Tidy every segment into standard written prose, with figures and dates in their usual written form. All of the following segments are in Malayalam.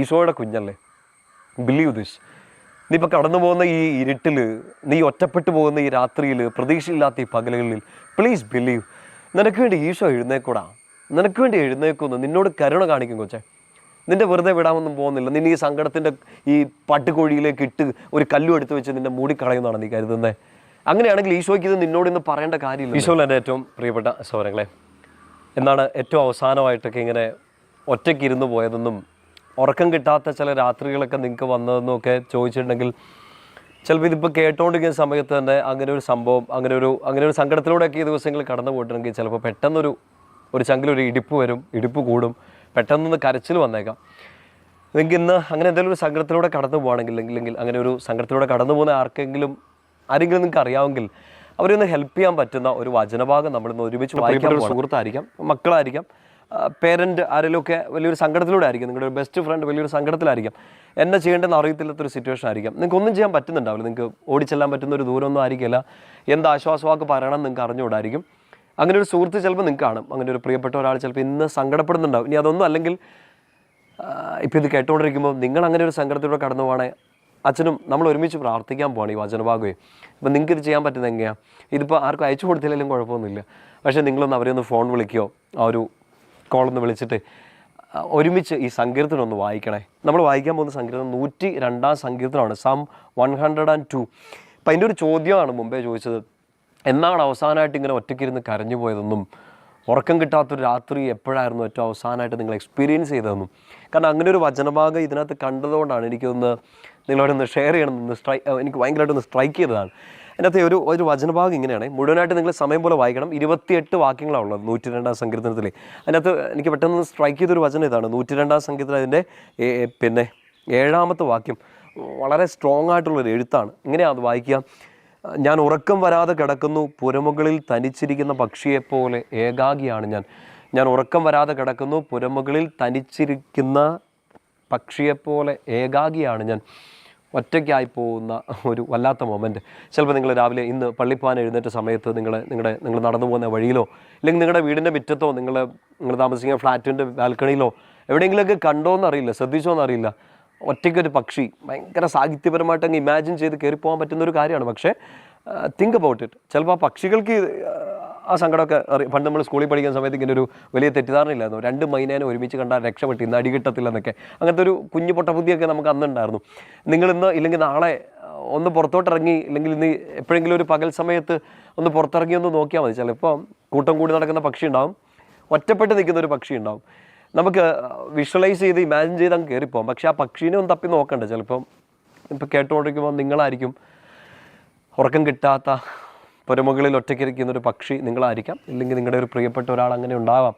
ഈശോയുടെ കുഞ്ഞല്ലേ, ബിലീവ് ദിസ്. നീ ഇപ്പോൾ കടന്നു പോകുന്ന ഈ ഇരുട്ടിൽ, നീ ഒറ്റപ്പെട്ടു പോകുന്ന ഈ രാത്രിയിൽ, പ്രതീക്ഷയില്ലാത്ത ഈ പകലുകളിൽ, പ്ലീസ് ബിലീവ്. നിനക്ക് വേണ്ടി ഈശോ എഴുന്നേക്കൂടാ, നിനക്ക് വേണ്ടി എഴുന്നേക്കുന്നു, നിന്നോട് കരുണ കാണിക്കും കൊച്ചേ. നിന്റെ വെറുതെ വിടാമൊന്നും പോകുന്നില്ല. നിന്നെ ഈ സങ്കടത്തിൻ്റെ ഈ പട്ടുകോഴിയിലേക്ക് ഇട്ട് ഒരു കല്ലും എടുത്ത് വെച്ച് നിന്നെ മൂടിക്കളയുന്നതാണ് നീ കരുതുന്നത്. അങ്ങനെയാണെങ്കിൽ ഈശോയ്ക്ക് ഇത് നിന്നോട് ഇന്ന് പറയേണ്ട കാര്യമില്ല. ഈശോയിൽ എൻ്റെ ഏറ്റവും പ്രിയപ്പെട്ട സഹോദരങ്ങളെ, എന്നാണ് ഏറ്റവും അവസാനമായിട്ടൊക്കെ ഇങ്ങനെ ഒറ്റയ്ക്ക് ഇരുന്ന് പോയതെന്നും ഉറക്കം കിട്ടാത്ത ചില രാത്രികളൊക്കെ നിങ്ങൾക്ക് വന്നതെന്നും ഒക്കെ ചോദിച്ചിട്ടുണ്ടെങ്കിൽ, ചിലപ്പോൾ ഇതിപ്പോൾ കേട്ടുകൊണ്ടിരിക്കുന്ന സമയത്ത് തന്നെ അങ്ങനെ ഒരു സംഭവം, അങ്ങനെ ഒരു സങ്കടത്തിലൂടെയൊക്കെ ഈ ദിവസങ്ങൾ കടന്നു പോയിട്ടുണ്ടെങ്കിൽ ചിലപ്പോൾ പെട്ടെന്നൊരു ചങ്കിലൊരു ഇടിപ്പ് വരും, ഇടിപ്പ് കൂടും, പെട്ടെന്നൊന്ന് കരച്ചിൽ വന്നേക്കാം. നിങ്ങൾക്ക് ഇന്ന് അങ്ങനെ എന്തെങ്കിലും ഒരു സങ്കടത്തിലൂടെ കടന്നു പോകുകയാണെങ്കിൽ, അല്ലെങ്കിൽ അങ്ങനെ ഒരു സങ്കടത്തിലൂടെ കടന്നു പോകുന്ന ആരെങ്കിലും നിങ്ങൾക്ക് അറിയാമെങ്കിൽ അവരൊന്ന് ഹെൽപ്പ് ചെയ്യാൻ പറ്റുന്ന ഒരു വചനഭാഗം നമ്മളിന്ന് ഒരുമിച്ച് വായിക്കാൻ. സുഹൃത്തായിരിക്കാം, മക്കളായിരിക്കാം, പേരൻറ്റ് ആരെങ്കിലുമൊക്കെ വലിയൊരു സങ്കടത്തിലൂടെ ആയിരിക്കും, നിങ്ങളുടെ ഒരു ബെസ്റ്റ് ഫ്രണ്ട് വലിയൊരു സങ്കടത്തിലായിരിക്കും, എന്നെ ചെയ്യേണ്ടെന്ന് അറിയത്തില്ലാത്തൊരു സിറ്റുവേഷൻ ആയിരിക്കും. നിങ്ങൾക്ക് ഒന്നും ചെയ്യാൻ പറ്റുന്നുണ്ടാവില്ല, നിങ്ങൾക്ക് ഓടിച്ചെല്ലാൻ പറ്റുന്ന ഒരു ദൂരമൊന്നും ആയിരിക്കില്ല, എന്ത് ആശ്വാസവാക്ക് പറയണം നിങ്ങൾക്ക് അറിഞ്ഞുകൂടായിരിക്കും. അങ്ങനെ ഒരു സുഹൃത്ത് ചിലപ്പോൾ നിങ്ങൾക്ക് കാണും, അങ്ങനെ ഒരു പ്രിയപ്പെട്ട ഒരാൾ ചിലപ്പോൾ ഇന്ന് സങ്കടപ്പെടുന്നുണ്ടാവും. ഇനി അതൊന്നും അല്ലെങ്കിൽ ഇപ്പോൾ ഇത് കേട്ടുകൊണ്ടിരിക്കുമ്പോൾ നിങ്ങൾ അങ്ങനെ ഒരു സങ്കടത്തിലൂടെ കടന്നു പോകണേ, അച്ഛനും നമ്മൾ ഒരുമിച്ച് പ്രാർത്ഥിക്കാൻ പോകണം ഈ വചനഭാഗമേ. ഇപ്പം നിങ്ങൾക്ക് ഇത് ചെയ്യാൻ പറ്റുന്നത് എങ്ങനെയാണ്? ഇതിപ്പോൾ ആർക്കും അയച്ചു കൊടുത്തില്ലെങ്കിലും കുഴപ്പമൊന്നുമില്ല, പക്ഷേ നിങ്ങളൊന്ന് അവരെ ഒന്ന് ഫോൺ വിളിക്കുകയോ ആ ഒരു കോളൊന്ന് വിളിച്ചിട്ട് ഒരുമിച്ച് ഈ സങ്കീർത്തനം ഒന്ന് വായിക്കണേ. നമ്മൾ വായിക്കാൻ പോകുന്ന സങ്കീർത്തനം 102 സങ്കീർത്തനമാണ്, Psalm 102. അപ്പം അതിൻ്റെ ഒരു ചോദ്യമാണ് മുമ്പേ ചോദിച്ചത്, എന്നാണ് അവസാനമായിട്ട് ഇങ്ങനെ ഒറ്റയ്ക്കിരുന്ന് കരഞ്ഞു പോയതെന്നും ഉറക്കം കിട്ടാത്തൊരു രാത്രി എപ്പോഴായിരുന്നു ഏറ്റവും അവസാനമായിട്ട് നിങ്ങൾ എക്സ്പീരിയൻസ് ചെയ്തതെന്നും. കാരണം അങ്ങനെ ഒരു വചനഭാഗം ഇതിനകത്ത് കണ്ടതുകൊണ്ടാണ് എനിക്കൊന്ന് നിങ്ങളോടൊന്ന് ഷെയർ ചെയ്യണമെന്ന് എനിക്ക് ഭയങ്കരമായിട്ടൊന്ന് സ്ട്രൈക്ക് ചെയ്തതാണ്. അതിനകത്ത് ഒരു വചനഭാഗം ഇങ്ങനെയാണ്, മുഴുവനായിട്ട് നിങ്ങൾ സമയം പോലെ വായിക്കണം. 28 വാക്യങ്ങളാണ് ഉള്ളത് 102 സങ്കീർത്തനത്തിൽ. അതിനകത്ത് എനിക്ക് പെട്ടെന്ന് സ്ട്രൈക്ക് ചെയ്തൊരു വചനം ഇതാണ്, 102 സങ്കീർത്തനം അതിൻ്റെ 7ാമത്തെ വാക്യം. വളരെ സ്ട്രോങ് ആയിട്ടുള്ളൊരു എഴുത്താണ്. ഇങ്ങനെയാണ് അത് വായിക്കുക. ഞാൻ ഉറക്കം വരാതെ കിടക്കുന്നു, പുരമുകളിൽ തനിച്ചിരിക്കുന്ന പക്ഷിയെപ്പോലെ ഏകാഗിയാണ് ഞാൻ ഉറക്കം വരാതെ കിടക്കുന്നു, പുരമുകളിൽ തനിച്ചിരിക്കുന്ന പക്ഷിയെപ്പോലെ ഏകാഗിയാണ് ഞാൻ. ഒറ്റയ്ക്കായി പോകുന്ന ഒരു വല്ലാത്ത മൊമെൻറ്റ്. ചിലപ്പോൾ നിങ്ങൾ രാവിലെ ഇന്ന് പള്ളിപ്പോകാൻ എഴുന്നേറ്റ സമയത്ത് നിങ്ങൾ നടന്നു പോകുന്ന വഴിയിലോ, അല്ലെങ്കിൽ നിങ്ങളുടെ വീടിൻ്റെ മുറ്റത്തോ, നിങ്ങൾ താമസിക്കുന്ന ഫ്ലാറ്റിൻ്റെ ബാൽക്കണിയിലോ എവിടെയെങ്കിലുമൊക്കെ കണ്ടോയെന്നറിയില്ല, ശ്രദ്ധിച്ചോയെന്നറിയില്ല, ഒറ്റയ്ക്കൊരു പക്ഷി ഭയങ്കര സാഹിത്യപരമായിട്ട് അങ്ങ് ഇമാജിൻ ചെയ്ത് കയറിപ്പോകാൻ പറ്റുന്നൊരു കാര്യമാണ്. പക്ഷേ തിങ്ക് അബൌട്ട് ഇറ്റ്. ചിലപ്പോൾ ആ പക്ഷികൾക്ക് ആ സങ്കടമൊക്കെ പണ്ട് നമ്മൾ സ്കൂളിൽ പഠിക്കുന്ന സമയത്ത് ഇങ്ങനെ ഒരു വലിയ തെറ്റിദ്ധാരണയില്ലായിരുന്നു, 2 മൈനേനെ ഒരുമിച്ച് കണ്ടാൽ രക്ഷപ്പെട്ട് ഇന്ന് അടികിട്ടത്തില്ലെന്നൊക്കെ. അങ്ങനത്തെ ഒരു കുഞ്ഞു പൊട്ടബുദ്ധിയൊക്കെ നമുക്ക് അന്നുണ്ടായിരുന്നു. നിങ്ങളിന്ന് ഇല്ലെങ്കിൽ നാളെ ഒന്ന് പുറത്തോട്ടിറങ്ങി, ഇല്ലെങ്കിൽ ഇന്ന് എപ്പോഴെങ്കിലും ഒരു പകൽ സമയത്ത് ഒന്ന് പുറത്തിറങ്ങി ഒന്ന് നോക്കിയാൽ മതി. ചിലപ്പോൾ കൂട്ടം കൂടി നടക്കുന്ന പക്ഷി ഉണ്ടാവും, ഒറ്റപ്പെട്ട് നിൽക്കുന്ന ഒരു പക്ഷി ഉണ്ടാവും. നമുക്ക് വിഷ്വലൈസ് ചെയ്ത് ഇമാജിൻ ചെയ്ത് അങ്ങ് കയറിപ്പോകാം. പക്ഷേ ആ പക്ഷീനെ ഒന്ന് തപ്പി നോക്കണ്ടേ. ചിലപ്പം ഇപ്പോൾ കേട്ടുകൊണ്ടിരിക്കുമ്പോൾ നിങ്ങളായിരിക്കും ഉറക്കം കിട്ടാത്ത പുരമുകളിൽ ഒറ്റയ്ക്കിരിക്കുന്നൊരു പക്ഷി നിങ്ങളായിരിക്കാം, ഇല്ലെങ്കിൽ നിങ്ങളുടെ ഒരു പ്രിയപ്പെട്ട ഒരാൾ അങ്ങനെ ഉണ്ടാവാം.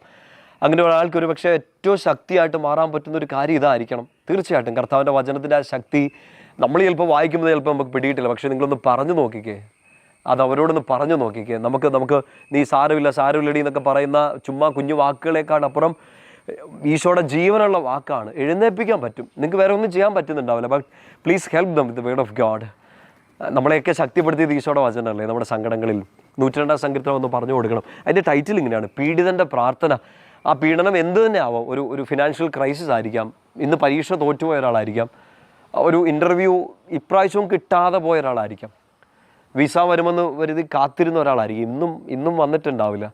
അങ്ങനെ ഒരാൾക്ക് ഒരു പക്ഷേ ഏറ്റവും ശക്തിയായിട്ട് മാറാൻ പറ്റുന്നൊരു കാര്യം ഇതായിരിക്കണം. തീർച്ചയായിട്ടും കർത്താവിൻ്റെ വചനത്തിൻ്റെ ആ ശക്തി നമ്മൾ ചിലപ്പോൾ വായിക്കുമ്പോൾ ചിലപ്പോൾ നമുക്ക് പിടിയിട്ടില്ല. പക്ഷേ നിങ്ങളൊന്ന് പറഞ്ഞു നോക്കിക്കേ, അത് അവരോടൊന്ന് പറഞ്ഞു നോക്കിക്കേ. നമുക്ക് നീ സാരമില്ലടി എന്നൊക്കെ പറയുന്ന ചുമ്മാ കുഞ്ഞു വാക്കുകളേക്കാളപ്പുറം ഈശോയുടെ ജീവനുള്ള വാക്കാണ്, എഴുന്നേൽപ്പിക്കാൻ പറ്റും. നിങ്ങൾക്ക് വേറെ ഒന്നും ചെയ്യാൻ പറ്റുന്നുണ്ടാവില്ല, but please help them with the word of God. നമ്മളെയൊക്കെ ശക്തിപ്പെടുത്തിയത് ഈശോയുടെ വചനമല്ലേ. നമ്മുടെ സങ്കടങ്ങളിൽ 102 സങ്കീർത്തനം ഒന്ന് പറഞ്ഞു കൊടുക്കണം. അതിൻ്റെ ടൈറ്റിൽ ഇങ്ങനെയാണ്, പീഡിതൻ്റെ പ്രാർത്ഥന. ആ പീഡനം എന്ത് തന്നെ ആവാം, ഒരു ഫിനാൻഷ്യൽ ക്രൈസിസ് ആയിരിക്കാം, ഇന്ന് പരീക്ഷ തോറ്റുപോയ ഒരാളായിരിക്കാം, ഒരു ഇൻ്റർവ്യൂ ഇപ്രാവശ്യവും കിട്ടാതെ പോയ ഒരാളായിരിക്കാം, വിസ വരുമെന്ന് കരുതി കാത്തിരുന്ന ഒരാളായിരിക്കും, ഇന്നും വന്നിട്ടുണ്ടാവില്ല,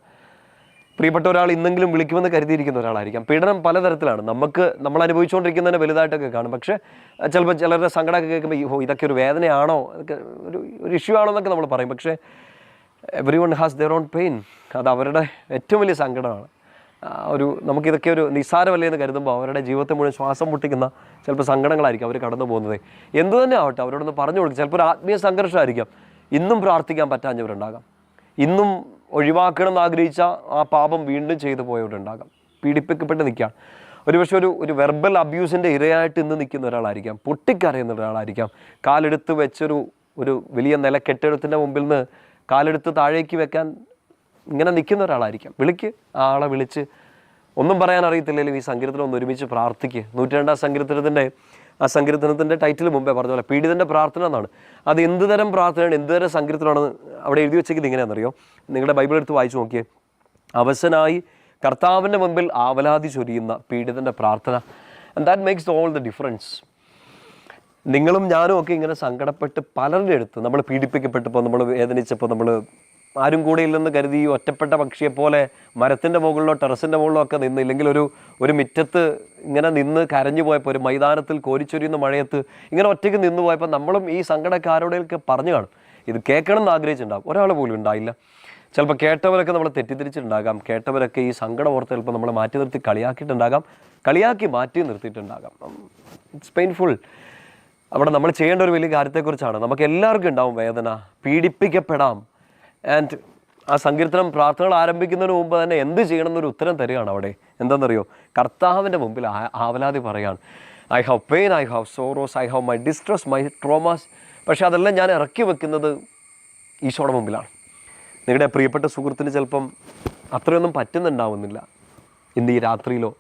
പ്രിയപ്പെട്ട ഒരാൾ ഇന്നെങ്കിലും വിളിക്കുമെന്ന് കരുതിയിരിക്കുന്ന ഒരാളായിരിക്കാം. പീഡനം പലതരത്തിലാണ്. നമ്മൾ അനുഭവിച്ചുകൊണ്ടിരിക്കുന്നതിന് വലുതായിട്ടൊക്കെ കാണും. പക്ഷേ ചിലപ്പോൾ ചിലരുടെ സങ്കടമൊക്കെ കേൾക്കുമ്പോൾ ഇതൊക്കെ ഒരു വേദനയാണോ, ഇതൊക്കെ ഒരു ഇഷ്യൂ ആണോ എന്നൊക്കെ നമ്മൾ പറയും. പക്ഷേ every one has their own pain. അത് അവരുടെ ഏറ്റവും വലിയ സങ്കടമാണ്. നമുക്കിതൊക്കെ ഒരു നിസ്സാരമല്ലേ എന്ന് കരുതുമ്പോൾ അവരുടെ ജീവിതത്തെ മുഴുവൻ ശ്വാസം മുട്ടിക്കുന്ന ചിലപ്പോൾ സങ്കടങ്ങളായിരിക്കും അവർ കടന്നു പോകുന്നത്. എന്തു തന്നെ ആവട്ടെ അവരോടൊന്ന് പറഞ്ഞു കൊടുക്കും. ചിലപ്പോൾ ഒരു ആത്മീയ സംഘർഷമായിരിക്കാം, ഇന്നും പ്രാർത്ഥിക്കാൻ പറ്റാഞ്ഞവരുണ്ടാകാം, ഇന്നും ഒഴിവാക്കണം എന്ന് ആഗ്രഹിച്ച ആ പാപം വീണ്ടും ചെയ്തു പോയവരുണ്ടാകാം, പീഡിപ്പിക്കപ്പെട്ട് നിൽക്കുകയാണ്. ഒരുപക്ഷെ ഒരു വെർബൽ അബ്യൂസിൻ്റെ ഇരയായിട്ട് ഇന്ന് നിൽക്കുന്ന ഒരാളായിരിക്കാം, പൊട്ടിക്കരയുന്ന ഒരാളായിരിക്കാം, കാലെടുത്ത് വെച്ചൊരു വലിയ നില കെട്ടിടത്തിൻ്റെ മുമ്പിൽ നിന്ന് കാലെടുത്ത് താഴേക്ക് വെക്കാൻ ഇങ്ങനെ നിൽക്കുന്ന ഒരാളായിരിക്കാം. ആ ആളെ വിളിച്ച് ഒന്നും പറയാൻ അറിയത്തില്ലെങ്കിലും ഈ സങ്കീർത്തനം ഒന്ന് ഒരുമിച്ച് പ്രാർത്ഥിക്കുക. 102 സങ്കീർത്തനത്തിൻ്റെ ടൈറ്റിൽ മുമ്പേ പറഞ്ഞ പോലെ പീഡിതൻ്റെ പ്രാർത്ഥന എന്നാണ്. അത് എന്ത് തരം പ്രാർത്ഥനയാണ്, എന്ത് തരം സങ്കീർത്തനമാണെന്ന് അവിടെ എഴുതി വെച്ചേക്കുന്നത് ഇങ്ങനെയാണെന്നറിയോ? നിങ്ങളുടെ ബൈബിൾ എടുത്ത് വായിച്ചു നോക്കിയേ. അവശനായി കർത്താവിൻ്റെ മുമ്പിൽ ആവലാതി ചൊരിയുന്ന പീഡിതൻ്റെ പ്രാർത്ഥന. And that makes all the difference. നിങ്ങളും ഞാനും ഒക്കെ ഇങ്ങനെ സങ്കടപ്പെട്ട് പലരുടെ അടുത്ത് നമ്മൾ പീഡിപ്പിക്കപ്പെട്ടപ്പോൾ, നമ്മൾ വേദനിച്ചപ്പോൾ, നമ്മൾ ആരും കൂടെ ഇല്ലെന്ന് കരുതി ഒറ്റപ്പെട്ട പക്ഷിയെപ്പോലെ മരത്തിൻ്റെ മുകളിലോ ടെറസിൻ്റെ മുകളിലോ ഒക്കെ നിന്ന്, ഇല്ലെങ്കിൽ ഒരു മുറ്റത്ത് ഇങ്ങനെ നിന്ന് കരഞ്ഞു പോയപ്പോൾ, ഒരു മൈതാനത്തിൽ കോരിച്ചൊരിയുന്ന മഴയത്ത് ഇങ്ങനെ ഒറ്റയ്ക്ക് നിന്ന് പോയപ്പോൾ നമ്മളും ഈ സങ്കടമൊക്കെ ആരോടെയൊക്കെ പറഞ്ഞു കാണും. ഇത് കേൾക്കണം എന്ന് ആഗ്രഹിച്ചിട്ടുണ്ടാകും, ഒരാൾ പോലും ഉണ്ടായില്ല. ചിലപ്പോൾ കേട്ടവരൊക്കെ നമ്മൾ തെറ്റിദ്ധരിച്ചിട്ടുണ്ടാകാം, കേട്ടവരൊക്കെ ഈ സങ്കടം ഓർത്ത് ചിലപ്പോൾ നമ്മളെ മാറ്റി നിർത്തി കളിയാക്കിയിട്ടുണ്ടാകാം, കളിയാക്കി മാറ്റി നിർത്തിയിട്ടുണ്ടാകാം. It's painful. അവിടെ നമ്മൾ ചെയ്യേണ്ട ഒരു വലിയ കാര്യത്തെക്കുറിച്ചാണ്. നമുക്ക് എല്ലാവർക്കും ഉണ്ടാവും വേദന, പീഡിപ്പിക്കപ്പെടാം. ആൻഡ് ആ സങ്കീർത്തനം പ്രാർത്ഥനകൾ ആരംഭിക്കുന്നതിന് മുമ്പ് തന്നെ എന്ത് ചെയ്യണമെന്നൊരു ഉത്തരം തരികയാണ് അവിടെ. എന്താണെന്നറിയോ? കർത്താവിൻ്റെ മുമ്പിൽ ആവലാതി പറയാണ്. I have pain, I have sorrows, I have my distress, my traumas. പക്ഷേ അതെല്ലാം ഞാൻ ഇറക്കി വെക്കുന്നത് ഈശോയുടെ മുമ്പിലാണ്. നിങ്ങളുടെ പ്രിയപ്പെട്ട സുഹൃത്തിന് ചിലപ്പം അത്രയൊന്നും പറ്റുന്നുണ്ടാവുന്നില്ല ഇന്ന് ഈ രാത്രിയിലോ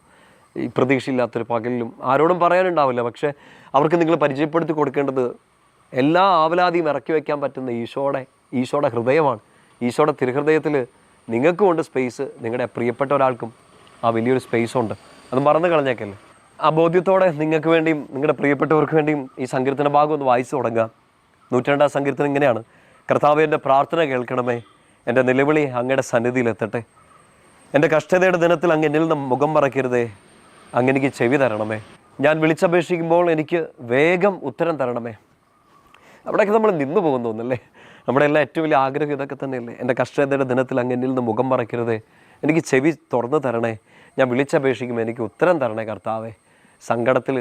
ഈ പ്രതീക്ഷയില്ലാത്തൊരു പകലിലും, ആരോടും പറയാനുണ്ടാവില്ല. പക്ഷേ അവർക്ക് നിങ്ങൾ പരിചയപ്പെടുത്തി കൊടുക്കേണ്ടത് എല്ലാ ആവലാതിയും ഇറക്കി വയ്ക്കാൻ പറ്റുന്ന ഈശോയുടെ ഹൃദയമാണ്. ഈശോയുടെ തിരുഹൃദയത്തിൽ നിങ്ങൾക്കും ഉണ്ട് സ്പേസ്, നിങ്ങളുടെ പ്രിയപ്പെട്ട ഒരാൾക്കും ആ വലിയൊരു സ്പേസ് ഉണ്ട്. അത് മറന്നു കളഞ്ഞേക്കല്ലേ. ആ ബോധ്യത്തോടെ നിങ്ങൾക്ക് വേണ്ടിയും നിങ്ങളുടെ പ്രിയപ്പെട്ടവർക്ക് വേണ്ടിയും ഈ സങ്കീർത്തന ഭാഗം ഒന്ന് വായിച്ചു തുടങ്ങുക. 102-ാം സങ്കീർത്തനം ഇങ്ങനെയാണ്: കർത്താവേ, എൻ്റെ പ്രാർത്ഥന കേൾക്കണമേ, എൻ്റെ നിലവിളി അങ്ങയുടെ സന്നിധിയിലെത്തട്ടെ. എൻ്റെ കഷ്ടതയുടെ ദിനത്തിൽ അങ്ങ് എന്നിൽ നിന്ന് മുഖം മറയ്ക്കരുതേ, അങ്ങെനിക്ക് ചെവി തരണമേ. ഞാൻ വിളിച്ചപേക്ഷിക്കുമ്പോൾ എനിക്ക് വേഗം ഉത്തരം തരണമേ. അവിടെയൊക്കെ നമ്മൾ നിന്നു പോകുന്നു തോന്നല്ലേ? നമ്മുടെ എല്ലാം ഏറ്റവും വലിയ ആഗ്രഹം ഇതൊക്കെ തന്നെയല്ലേ? എൻ്റെ കഷ്ടതയുടെ ദിനത്തിൽ അങ്ങ് എന്നിൽ നിന്ന് മുഖം മറയ്ക്കരുതേ, എനിക്ക് ചെവി തുറന്നു തരണേ, ഞാൻ വിളിച്ചപേക്ഷിക്കുമ്പോൾ എനിക്ക് ഉത്തരം തരണേ കർത്താവേ. സങ്കടത്തിൽ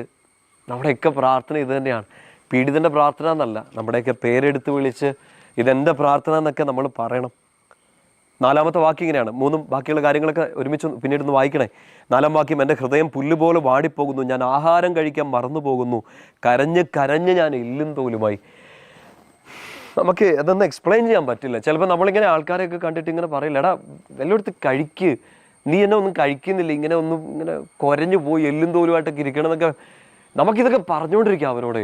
നമ്മുടെയൊക്കെ പ്രാർത്ഥന ഇത് തന്നെയാണ്. പീഡിതൻ്റെ പ്രാർത്ഥന എന്നല്ല, നമ്മുടെയൊക്കെ പേരെടുത്ത് വിളിച്ച് ഇതെൻ്റെ പ്രാർത്ഥന എന്നൊക്കെ നമ്മൾ പറയണം. 4-ാമത്തെ വാക്യം ഇങ്ങനെയാണ്. 3 ബാക്കിയുള്ള കാര്യങ്ങളൊക്കെ ഒരുമിച്ച് പിന്നീട് ഒന്ന് വായിക്കണേ. 4-ാം വാക്യം: എൻ്റെ ഹൃദയം പുല്ലുപോലെ വാടിപ്പോകുന്നു, ഞാൻ ആഹാരം കഴിക്കാൻ മറന്നു പോകുന്നു, കരഞ്ഞ് കരഞ്ഞ് ഞാൻ എല്ലും തോലുമായി. നമുക്ക് അതൊന്നും എക്സ്പ്ലെയിൻ ചെയ്യാൻ പറ്റില്ല. ചിലപ്പോൾ നമ്മളിങ്ങനെ ആൾക്കാരെയൊക്കെ കണ്ടിട്ട് ഇങ്ങനെ പറയില്ല, എടാ എല്ലായിടത്ത് കഴിക്ക്, നീ എന്നെ ഒന്നും കഴിക്കുന്നില്ല, ഇങ്ങനെ ഒന്നും ഇങ്ങനെ കുരഞ്ഞു പോയി എല്ലും തോലുമായിട്ടൊക്കെ ഇരിക്കണം എന്നൊക്കെ നമുക്കിതൊക്കെ പറഞ്ഞുകൊണ്ടിരിക്കുക. അവരോട്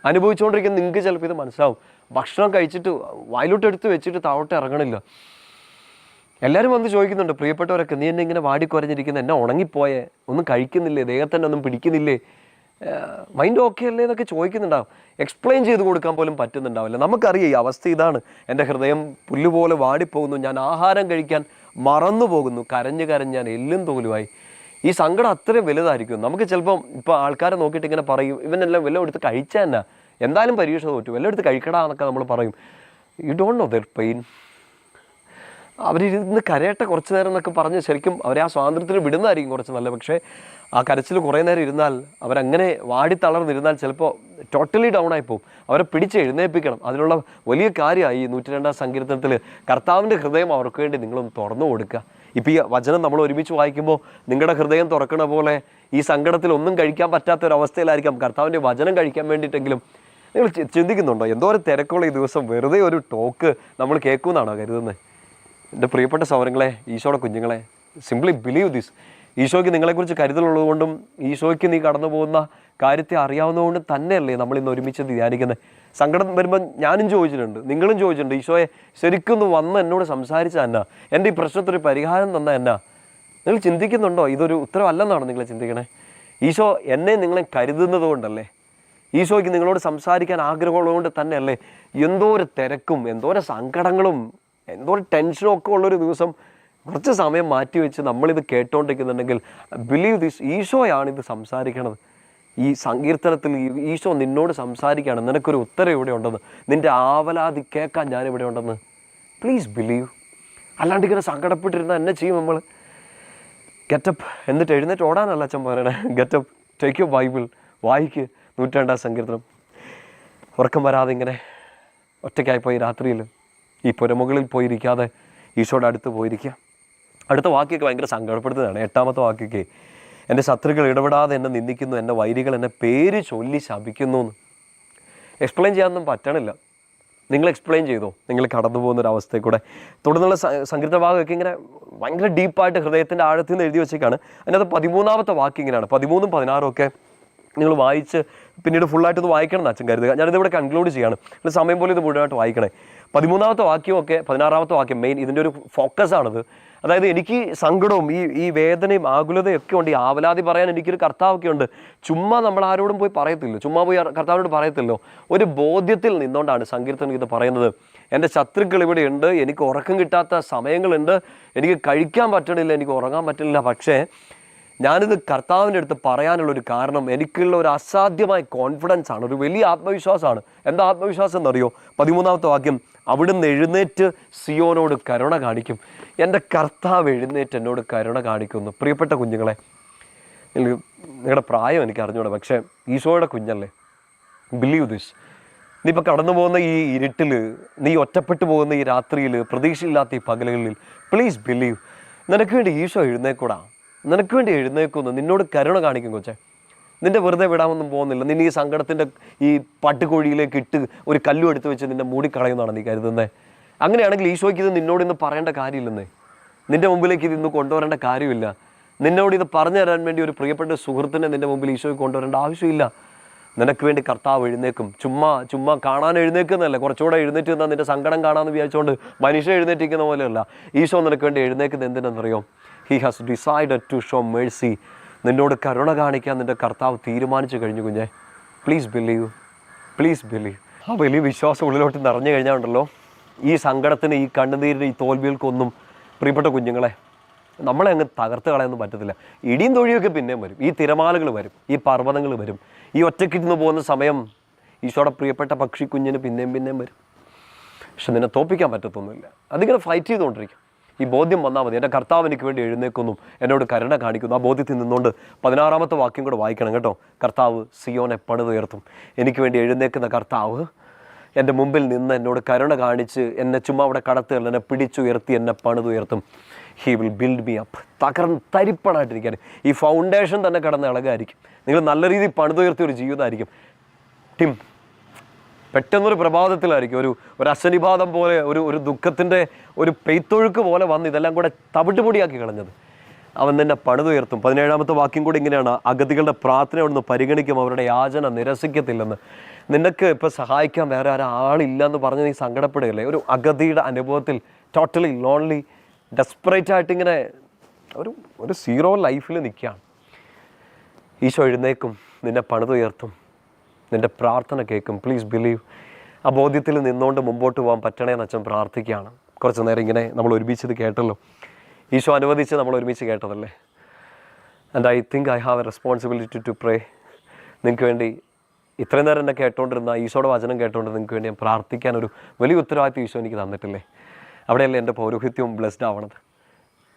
അനുഭവിച്ചുകൊണ്ടിരിക്കുന്ന നിങ്ങൾക്ക് ചിലപ്പോൾ ഇത് മനസ്സിലാവും. ഭക്ഷണം കഴിച്ചിട്ട് വായിലോട്ട് എടുത്ത് വെച്ചിട്ട് താഴോട്ട് ഇറങ്ങണില്ല. എല്ലാവരും വന്ന് ചോദിക്കുന്നുണ്ട്, പ്രിയപ്പെട്ടവരൊക്കെ, നീ എന്നെ ഇങ്ങനെ വാടിക്കുറഞ്ഞിരിക്കുന്ന, എന്നെ ഉണങ്ങിപ്പോയേ, ഒന്നും കഴിക്കുന്നില്ലേ, ദേഹത്തന്നെ ഒന്നും പിടിക്കുന്നില്ലേ, മൈൻഡ് ഓക്കെ അല്ലേ എന്നൊക്കെ ചോദിക്കുന്നുണ്ടാവും. എക്സ്പ്ലെയിൻ ചെയ്ത് കൊടുക്കാൻ പോലും പറ്റുന്നുണ്ടാവില്ല. നമുക്കറിയാം ഈ അവസ്ഥ ഇതാണ്. എൻ്റെ ഹൃദയം പുല്ലുപോലെ വാടിപ്പോകുന്നു, ഞാൻ ആഹാരം കഴിക്കാൻ മറന്നു പോകുന്നു, കരഞ്ഞ് കരഞ്ഞ് ഞാൻ എല്ലും തോലുമായി. ഈ സങ്കടം അത്രയും വലുതായിരിക്കും. നമുക്ക് ചിലപ്പം ഇപ്പോൾ ആൾക്കാരെ നോക്കിയിട്ട് ഇങ്ങനെ പറയും, ഇവനെല്ലാം വല്ലതും എടുത്ത് കഴിച്ചാൽ തന്നെ എന്തായാലും പരീക്ഷ തോറ്റു, വല്ലതും എടുത്ത് കഴിക്കടാ എന്നൊക്കെ നമ്മൾ പറയും. You don't know their pain. അവരിരുന്ന് കരയട്ടെ കുറച്ച് നേരം എന്നൊക്കെ പറഞ്ഞ് ശരിക്കും അവരെ ആ സ്വാതന്ത്ര്യത്തിൽ വിടുന്നതായിരിക്കും കുറച്ച് നല്ല. പക്ഷേ ആ കരച്ചിൽ കുറേ നേരം ഇരുന്നാൽ, അവരങ്ങനെ വാടിത്തളർന്നിരുന്നാൽ ചിലപ്പോൾ ടോട്ടലി ഡൗൺ ആയിപ്പോവും. അവരെ പിടിച്ച് എഴുന്നേൽപ്പിക്കണം. അതിനുള്ള വലിയ കാര്യമായി ഈ 102-ാം സങ്കീർത്തനത്തിൽ കർത്താവിൻ്റെ ഹൃദയം അവർക്ക് വേണ്ടി നിങ്ങളൊന്ന് തുറന്നു കൊടുക്കുക. ഇപ്പോൾ ഈ വചനം നമ്മൾ ഒരുമിച്ച് വായിക്കുമ്പോൾ നിങ്ങളുടെ ഹൃദയം തുറക്കണ പോലെ ഈ സങ്കടത്തിൽ ഒന്നും കഴിക്കാൻ പറ്റാത്തൊരവസ്ഥയിലായിരിക്കാം കർത്താവിൻ്റെ വചനം കഴിക്കാൻ വേണ്ടിയിട്ടെങ്കിലും നിങ്ങൾ ചിന്തിക്കുന്നുണ്ടോ? എന്തോരം തിരക്കുള്ള ഈ ദിവസം വെറുതെ ഒരു ടോക്ക് നമ്മൾ കേൾക്കുമെന്നാണോ കരുതുന്നത്? എൻ്റെ പ്രിയപ്പെട്ട സൗരങ്ങളെ, ഈശോയുടെ കുഞ്ഞുങ്ങളെ, സിംപ്ലി ബിലീവ് ദിസ്. ഈശോയ്ക്ക് നിങ്ങളെക്കുറിച്ച് കരുതലുള്ളതുകൊണ്ടും ഈശോയ്ക്ക് നീ കടന്നു പോകുന്ന കാര്യത്തെ അറിയാവുന്നതുകൊണ്ട് തന്നെയല്ലേ നമ്മളിന്ന് ഒരുമിച്ച് ധ്യാനിക്കുന്നത്. സങ്കടം വരുമ്പോൾ ഞാനും ചോദിച്ചിട്ടുണ്ട്, നിങ്ങളും ചോദിച്ചിട്ടുണ്ട്, ഈശോയെ ശരിക്കൊന്ന് വന്ന് എന്നോട് സംസാരിച്ച എന്നാ, എൻ്റെ ഈ പ്രശ്നത്തിനൊരു പരിഹാരം തന്ന എന്നാ. നിങ്ങൾ ചിന്തിക്കുന്നുണ്ടോ? ഇതൊരു ഉത്തരവല്ലെന്നാണോ നിങ്ങൾ ചിന്തിക്കണേ? ഈശോ എന്നെ നിങ്ങളെ കരുതുന്നത് കൊണ്ടല്ലേ, ഈശോയ്ക്ക് നിങ്ങളോട് സംസാരിക്കാൻ ആഗ്രഹമുള്ളതുകൊണ്ട് തന്നെയല്ലേ എന്തോരം തിരക്കും എന്തോരം സങ്കടങ്ങളും എന്തോരം ടെൻഷനും ഒക്കെ ഉള്ളൊരു ദിവസം കുറച്ച് സമയം മാറ്റി വെച്ച് നമ്മളിത് കേട്ടോണ്ടിരിക്കുന്നുണ്ടെങ്കിൽ ബിലീവ് ദിസ്, ഈശോയാണിത് സംസാരിക്കണത്. ഈ സങ്കീർത്തനത്തിൽ ഈശോ നിന്നോട് സംസാരിക്കുകയാണ്, നിനക്കൊരു ഉത്തരം ഇവിടെ ഉണ്ടെന്ന്, നിൻ്റെ ആവലാതി കേൾക്കാൻ ഞാനിവിടെ ഉണ്ടെന്ന്. Please believe. അല്ലാണ്ട് ഇങ്ങനെ സങ്കടപ്പെട്ടിരുന്നാൽ എന്നെ ചെയ്യും നമ്മൾ? ഗെറ്റപ്പ്. എന്നിട്ട് എഴുന്നേറ്റ് ഓടാനല്ല അച്ഛൻ പറയണേ. ഗെറ്റപ്പ്, ടേക്ക് യുവർ ബൈബിൾ, വായിക്ക് 102-ാം സങ്കീർത്തനം. ഉറക്കം വരാതെ ഇങ്ങനെ ഒറ്റയ്ക്കായിപ്പോയി രാത്രിയിൽ ഈ പുരമുകളിൽ പോയിരിക്കാതെ ഈശോയുടെ അടുത്ത് പോയിരിക്കുക. അടുത്ത വാക്യൊക്കെ ഭയങ്കര സങ്കടപ്പെടുത്തുന്നതാണ്. 8-ാമത്തെ വാക്യൊക്കെ: എൻ്റെ ശത്രുക്കൾ ഇടപെടാതെ എന്നെ നിന്ദിക്കുന്നു, എൻ്റെ വൈരികൾ എന്നെ പേര് ചൊല്ലി ശപിക്കുന്നു എന്ന്. എക്സ്പ്ലെയിൻ ചെയ്യാനൊന്നും പറ്റണില്ല. നിങ്ങൾ എക്സ്പ്ലെയിൻ ചെയ്തോ നിങ്ങൾ കടന്നു പോകുന്നൊരവസ്ഥയിൽ കൂടെ? തുടർന്നുള്ള സങ്കീർത്തന ഭാഗമൊക്കെ ഇങ്ങനെ ഭയങ്കര ഡീപ്പായിട്ട് ഹൃദയത്തിൻ്റെ ആഴത്തിൽ നിന്ന് എഴുതി വെച്ചേക്കാണ്. അതിനകത്ത് 13-ാമത്തെ വാക്യം ഇങ്ങനെയാണ്. 13ഉം 16ഉം ഒക്കെ നിങ്ങൾ വായിച്ച് പിന്നീട് ഫുള്ളായിട്ടൊന്ന് വായിക്കണം എന്ന് അച്ഛൻ കരുതുക. ഞാനിതിവിടെ കൺക്ലൂഡ് ചെയ്യാണ്. സമയം പോലെ ഇത് മുഴുവനായിട്ട് വായിക്കണേ. 13-ാമത്തെ വാക്യമൊക്കെ 16-ാമത്തെ വാക്യം മെയിൻ ഇതിൻ്റെ ഒരു ഫോക്കസാണിത്. അതായത് എനിക്ക് സങ്കടവും ഈ വേദനയും ആകുലതയും ഒക്കെ ഉണ്ട്. ഈ ആവലാതി പറയാൻ എനിക്കൊരു കർത്താവൊക്കെ ഉണ്ട്. ചുമ്മാ നമ്മൾ ആരോടും പോയി പറയത്തില്ലോ, ചുമ്മാ പോയി കർത്താവിനോട് പറയത്തില്ലോ. ഒരു ബോധ്യത്തിൽ നിന്നുകൊണ്ടാണ് സങ്കീർത്തനം ഇത് പറയുന്നത്. എൻ്റെ ശത്രുക്കൾ ഇവിടെയുണ്ട്, എനിക്ക് ഉറക്കം കിട്ടാത്ത സമയങ്ങളുണ്ട്, എനിക്ക് കഴിക്കാൻ പറ്റണില്ല, എനിക്ക് ഉറങ്ങാൻ പറ്റുന്നില്ല. പക്ഷേ ഞാനിത് കർത്താവിൻ്റെ അടുത്ത് പറയാനുള്ളൊരു കാരണം എനിക്കുള്ള ഒരു അസാധ്യമായ കോൺഫിഡൻസ് ആണ്, ഒരു വലിയ ആത്മവിശ്വാസമാണ്. എന്താ ആത്മവിശ്വാസം എന്നറിയോ? 13-ാമത്തെ വാക്യം, അവിടുന്ന് എഴുന്നേറ്റ് സിയോനോട് കരുണ കാണിക്കും. എൻ്റെ കർത്താവ് എഴുന്നേറ്റ് എന്നോട് കരുണ കാണിക്കുന്നു. പ്രിയപ്പെട്ട കുഞ്ഞുങ്ങളെ, നിങ്ങളുടെ പ്രായം എനിക്ക് അറിഞ്ഞൂടെ, പക്ഷേ ഈശോയുടെ കുഞ്ഞല്ലേ, ബിലീവ് ദിസ്. നീ ഇപ്പോൾ കടന്നു പോകുന്ന ഈ ഇരുട്ടിൽ, നീ ഒറ്റപ്പെട്ടു പോകുന്ന ഈ രാത്രിയിൽ, പ്രതീക്ഷയില്ലാത്ത ഈ പകലുകളിൽ, പ്ലീസ് ബിലീവ്. നിനക്ക് വേണ്ടി ഈശോ എഴുന്നേക്കൂടാ, നിനക്ക് വേണ്ടി എഴുന്നേക്കുന്നു, നിന്നോട് കരുണ കാണിക്കും കൊച്ചേ. നിന്റെ വെറുതെ വിടാമൊന്നും പോകുന്നില്ല. നിന്നെ ഈ സങ്കടത്തിൻ്റെ ഈ പട്ടുകോഴിയിലേക്ക് ഇട്ട് ഒരു കല്ലും എടുത്ത് വെച്ച് നിന്നെ മൂടിക്കളയുന്നതാണ് നീ കരുതുന്നത്. അങ്ങനെയാണെങ്കിൽ ഈശോയ്ക്ക് ഇത് നിന്നോട് ഇന്ന് പറയേണ്ട കാര്യമില്ലെന്നേ. നിന്റെ മുമ്പിലേക്ക് ഇത് ഇന്ന് കൊണ്ടുവരേണ്ട കാര്യമില്ല. നിന്നോട് ഇത് പറഞ്ഞു തരാൻ വേണ്ടി ഒരു പ്രിയപ്പെട്ട സുഹൃത്തിനെ നിന്റെ മുമ്പിൽ ഈശോയ്ക്ക് കൊണ്ടുവരേണ്ട ആവശ്യമില്ല. നിനക്ക് വേണ്ടി കർത്താവ് എഴുന്നേക്കും. ചുമ്മാ കാണാൻ എഴുന്നേക്കുന്നതല്ല, കുറച്ചുകൂടെ എഴുന്നേറ്റ് നിന്നാൽ നിന്റെ സങ്കടം കാണാമെന്ന് വിചാരിച്ചുകൊണ്ട് മനുഷ്യൻ എഴുന്നേറ്റിരിക്കുന്ന പോലെയല്ല. ഈശോ നിനക്ക് വേണ്ടി എഴുന്നേക്കുന്നത് എന്തിനെന്നറിയോ? He has decided to show mercy. നിന്നോട് കരുണ കാണിക്കാൻ നിന്റെ കർത്താവ് തീരുമാനിച്ചു കഴിഞ്ഞു കുഞ്ഞെ. Please believe, please believe. ആ വലിയ വിശ്വാസം ഉള്ളിലോട്ട് നിറഞ്ഞു കഴിഞ്ഞാൽ ഉണ്ടല്ലോ, ഈ സങ്കടത്തിന്, ഈ കണ്ണുനീരിന്, ഈ തോൽവികൾക്കൊന്നും പ്രിയപ്പെട്ട കുഞ്ഞുങ്ങളെ നമ്മളെ അങ്ങ് തകർത്ത് കളയൊന്നും പറ്റത്തില്ല. ഇടിയും തൊഴിയൊക്കെ പിന്നെയും വരും, ഈ തിരമാലകൾ വരും, ഈ പർവ്വതങ്ങൾ വരും, ഈ ഒറ്റക്കിരുന്ന് പോകുന്ന സമയം ഈശോയുടെ പ്രിയപ്പെട്ട പക്ഷി കുഞ്ഞിന് പിന്നെയും വരും. പക്ഷെ നിന്നെ തോൽപ്പിക്കാൻ പറ്റത്തൊന്നുമില്ല. അതിങ്ങനെ ഫൈറ്റ് ചെയ്തുകൊണ്ടിരിക്കും. ഈ ബോധ്യം വന്നാൽ മതി. എൻ്റെ കർത്താവ് എനിക്ക് വേണ്ടി എഴുന്നേക്കുന്നു, എന്നോട് കരുണ കാണിക്കുന്നു. ആ ബോധ്യത്തിൽ നിന്നുകൊണ്ട് 16-ാമത്തെ വാക്യം കൂടെ വായിക്കണം കേട്ടോ. കർത്താവ് സിയോനെ പണിതുയർത്തും. എനിക്ക് വേണ്ടി എഴുന്നേക്കുന്ന കർത്താവ് എൻ്റെ മുമ്പിൽ നിന്ന് എന്നോട് കരുണ കാണിച്ച് എന്നെ ചുമ്മാ അവിടെ കടത്തുകയല്ല, എന്നെ പിടിച്ചുയർത്തി എന്നെ പണിതുയർത്തും. He will build me up. തരിപ്പണായിട്ടിരിക്കാൻ ഈ ഫൗണ്ടേഷൻ തന്നെ കടന്ന് ഇളകായിരിക്കും. നിങ്ങൾ നല്ല രീതിയിൽ പണിതുയർത്തിയ ഒരു ജീവിതമായിരിക്കും. ടിം പെട്ടെന്നൊരു പ്രഭാതത്തിലായിരിക്കും ഒരു അശനിപാതം പോലെ, ഒരു ദുഃഖത്തിൻ്റെ ഒരു പെയ്ത്തൊഴുക്ക് പോലെ വന്ന് ഇതെല്ലാം കൂടെ തവിട്ടുപൊടിയാക്കി കളഞ്ഞത്. അവൻ നിന്നെ പണിതുയർത്തും. 17-ാമത്തെ വാക്യം കൂടെ ഇങ്ങനെയാണ്, അഗതികളുടെ പ്രാർത്ഥന അവിടുന്ന് പരിഗണിക്കും, അവരുടെ യാചന നിരസിക്കത്തില്ലെന്ന്. നിനക്ക് ഇപ്പോൾ സഹായിക്കാൻ വേറെ ആളില്ലെന്ന് പറഞ്ഞ് നീ സങ്കടപ്പെടുകയല്ലേ? ഒരു അഗതിയുടെ അനുഭവത്തിൽ ടോട്ടലി ലോൺലി ഡെസ്പറേറ്റ് ആയിട്ട് ഇങ്ങനെ ഒരു സീറോ ലൈഫിൽ നിൽക്കുകയാണ്. ഈശോ എഴുന്നേക്കും, നിന്നെ പണിതുയർത്തും, നിൻ്റെ പ്രാർത്ഥന കേൾക്കും. Please believe. ആ ബോധ്യത്തിൽ നിന്നുകൊണ്ട് മുമ്പോട്ട് പോകാൻ പറ്റണേന്ന് അച്ഛൻ പ്രാർത്ഥിക്കുകയാണ്. കുറച്ച് നേരം ഇങ്ങനെ നമ്മൾ ഒരുമിച്ചത് കേട്ടല്ലോ, ഈശോ അനുവദിച്ച് നമ്മൾ ഒരുമിച്ച് കേട്ടതല്ലേ. And I think I have a responsibility to pray. നിങ്ങൾക്ക് വേണ്ടി ഇത്രയും നേരം എന്നെ കേട്ടോണ്ടിരുന്ന, ഈശോയുടെ വചനം കേട്ടോണ്ട് നിങ്ങൾക്ക് വേണ്ടി ഞാൻ പ്രാർത്ഥിക്കാൻ ഒരു വലിയ ഉത്തരവാദിത്വം ഈശോ എനിക്ക് തന്നിട്ടില്ലേ? അവിടെയല്ലേ എൻ്റെ പൗരോഹിത്യവും ബ്ലെസ്ഡ് ആവണത്.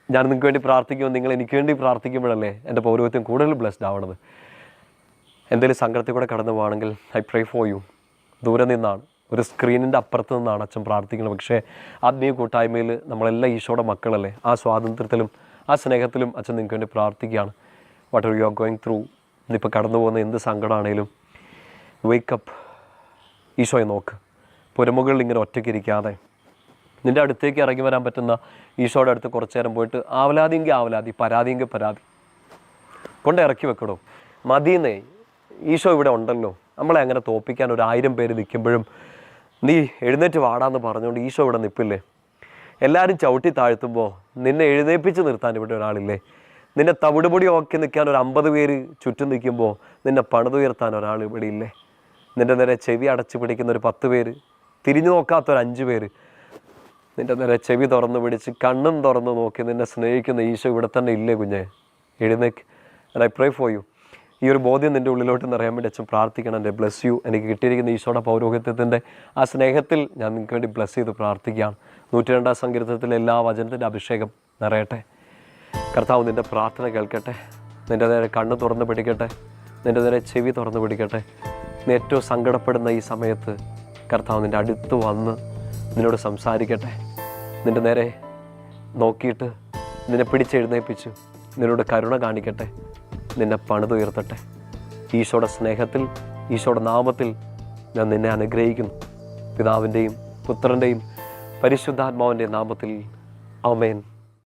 ഞാൻ നിങ്ങൾക്ക് വേണ്ടി പ്രാർത്ഥിക്കുമ്പോൾ നിങ്ങൾ എനിക്ക് വേണ്ടി പ്രാർത്ഥിക്കുമ്പോഴല്ലേ എൻ്റെ പൗരോഹിത്യം കൂടുതൽ ബ്ലെസ്ഡ് ആവണത്. എന്തെങ്കിലും സങ്കടത്തിൽ കൂടെ കടന്നു പോകണമെങ്കിൽ ഐ പ്രേ ഫോർ യു. ദൂരെ നിന്നാണ്, ഒരു സ്ക്രീനിൻ്റെ അപ്പുറത്ത് നിന്നാണ് അച്ഛൻ പ്രാർത്ഥിക്കുന്നത്. പക്ഷേ ആത്മീയ കൂട്ടായ്മയിൽ നമ്മളെല്ലാം ഈശോയുടെ മക്കളല്ലേ. ആ സ്വാതന്ത്ര്യത്തിലും ആ സ്നേഹത്തിലും അച്ഛൻ നിങ്ങൾക്ക് വേണ്ടി പ്രാർത്ഥിക്കുകയാണ്. What are you are going through, ഇന്നിപ്പോൾ കടന്നു പോകുന്ന എന്ത് സങ്കടമാണേലും വേക്കപ്പ്, ഈശോയെ നോക്ക്. പുരമുകളിൽ ഇങ്ങനെ ഒറ്റയ്ക്കിരിക്കാതെ നിൻ്റെ അടുത്തേക്ക് ഇറങ്ങി വരാൻ പറ്റുന്ന ഈശോയുടെ അടുത്ത് കുറച്ച് നേരം പോയിട്ട് ആവലാതിയെങ്കിൽ ആവലാതി, പരാതിയെങ്കിൽ പരാതി കൊണ്ട് ഇറക്കി വെക്കണോ. മതിയെന്നേ, ഈശോ ഇവിടെ ഉണ്ടല്ലോ. നമ്മളെ അങ്ങനെ തോൽപ്പിക്കാൻ 1000 പേര് നിൽക്കുമ്പോഴും നീ എഴുന്നേറ്റ് വാടാന്ന് പറഞ്ഞുകൊണ്ട് ഈശോ ഇവിടെ നിൽപ്പില്ലേ? എല്ലാവരും ചവിട്ടി താഴ്ത്തുമ്പോൾ നിന്നെ എഴുന്നേൽപ്പിച്ച് നിർത്താൻ ഇവിടെ ഒരാളില്ലേ? നിന്നെ തവിടുപൊടി ഓക്കി നിൽക്കാൻ 50 പേര് ചുറ്റും നിൽക്കുമ്പോൾ നിന്നെ പണിതുയർത്താൻ ഒരാൾ ഇവിടെ ഇല്ലേ? നിൻ്റെ നേരെ ചെവി അടച്ചു പിടിക്കുന്ന 10 പേര്, തിരിഞ്ഞു നോക്കാത്ത 5 പേര്, നിൻ്റെ നേരെ ചെവി തുറന്ന് പിടിച്ച് കണ്ണും തുറന്ന് നോക്കി നിന്നെ സ്നേഹിക്കുന്ന ഈശോ ഇവിടെ തന്നെ ഇല്ലേ കുഞ്ഞെ? എഴുന്നേക്ക്. And I pray for you. ഈ ഒരു ബോധ്യം നിൻ്റെ ഉള്ളിലോട്ട് നിറയാൻ വേണ്ടി അച്ഛൻ പ്രാർത്ഥിക്കണം. എൻ്റെ ബ്ലെസ് യു. എനിക്ക് കിട്ടിയിരിക്കുന്ന ഈശോയുടെ പൗരോഹിത്യത്തിൻ്റെ ആ സ്നേഹത്തിൽ ഞാൻ നിങ്ങൾക്ക് വേണ്ടി ബ്ലെസ് ചെയ്ത് പ്രാർത്ഥിക്കുകയാണ്. 102-ാം സങ്കീർത്തനത്തിലെ എല്ലാ വചനത്തിൻ്റെ അഭിഷേകം നിറയട്ടെ. കർത്താവ് നിൻ്റെ പ്രാർത്ഥന കേൾക്കട്ടെ. നിൻ്റെ നേരെ കണ്ണ് തുറന്ന് പിടിക്കട്ടെ. നിൻ്റെ നേരെ ചെവി തുറന്ന് പിടിക്കട്ടെ. നീ ഏറ്റവും സങ്കടപ്പെടുന്ന ഈ സമയത്ത് കർത്താവ് നിൻ്റെ അടുത്ത് വന്ന് നിന്നോട് സംസാരിക്കട്ടെ. നിൻ്റെ നേരെ നോക്കിയിട്ട് നിന്നെ പിടിച്ചെഴുന്നേൽപ്പിച്ച് നിന്നോട് കരുണ കാണിക്കട്ടെ. നിന്നെ പണിതുയർത്തട്ടെ. ഈശോയുടെ സ്നേഹത്തിൽ, ഈശോയുടെ നാമത്തിൽ ഞാൻ നിന്നെ അനുഗ്രഹിക്കുന്നു. പിതാവിൻ്റെയും പുത്രൻ്റെയും പരിശുദ്ധാത്മാവിൻ്റെയും നാമത്തിൽ ആമേൻ.